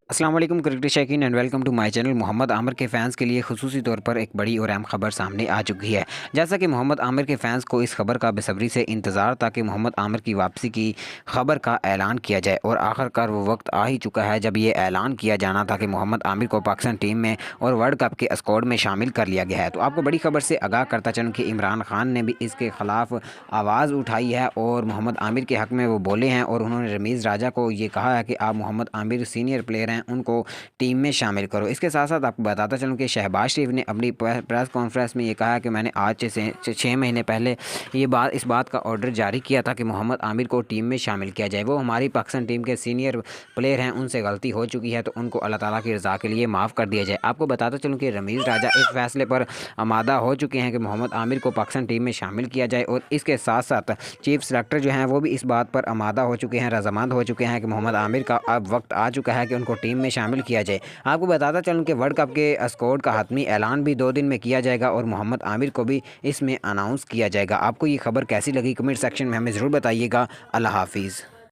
अस्सलाम वालेकुम क्रिकेट शौकीन and welcome to my channel. Mohammad Aamir के फैंस के लिए खुसूसी तौर पर एक बड़ी और अहम खबर सामने आ चुकी है। जैसा कि मोहम्मद आमिर के फैंस को इस खबर का बेसब्री से इंतज़ार था कि मोहम्मद आमिर की वापसी की खबर का ऐलान किया जाए, और आखिरकार वो वक्त आ ही चुका है जब ये ऐलान किया जाना था कि मोहम्मद आमिर को पाकिस्तान टीम में और वर्ल्ड कप के स्क्वाड में शामिल कर लिया गया है। तो आपको बड़ी खबर से आगाह करता चलूँ कि इमरान खान ने भी इसके ख़िलाफ़ आवाज़ उठाई है और मोहम्मद आमिर के हक़ में वो बोले हैं, और उन्होंने रमीज़ राजा को ये कहा है कि आप मोहम्मद आमिर सीनियर प्लेयर हैं, उनको टीम में शामिल करो। इसके साथ साथ आपको बताता चलूँ कि शहबाज शरीफ ने अपनी प्रेस कॉन्फ्रेंस में ये कहा कि मैंने आज से 6 महीने पहले इस बात का ऑर्डर जारी किया था कि मोहम्मद आमिर को टीम में शामिल किया जाए। वो हमारी पाकिस्तान टीम के सीनियर प्लेयर हैं, उनसे गलती हो चुकी है तो उनको अल्लाह ताला की रज़ा के लिए माफ़ कर दिया जाए। आपको बताता चलूँ कि रमीज़ राजा इस फैसले पर आमादा हो चुके हैं कि मोहम्मद आमिर को पाकिस्तान टीम में शामिल किया जाए, और इसके साथ साथ चीफ सेलेक्टर जो हैं वो भी इस बात पर आमादा हो चुके हैं, रजामंद हो चुके हैं कि मोहम्मद आमिर का अब वक्त आ चुका है कि उनको टीम में शामिल किया जाए। आपको बताता चलूँ कि वर्ल्ड कप के स्क्वाड का हतमी ऐलान भी 2 दिन में किया जाएगा और मोहम्मद आमिर को भी इसमें अनाउंस किया जाएगा। आपको ये खबर कैसी लगी कमेंट सेक्शन में हमें ज़रूर बताइएगा। अल्लाह हाफिज़।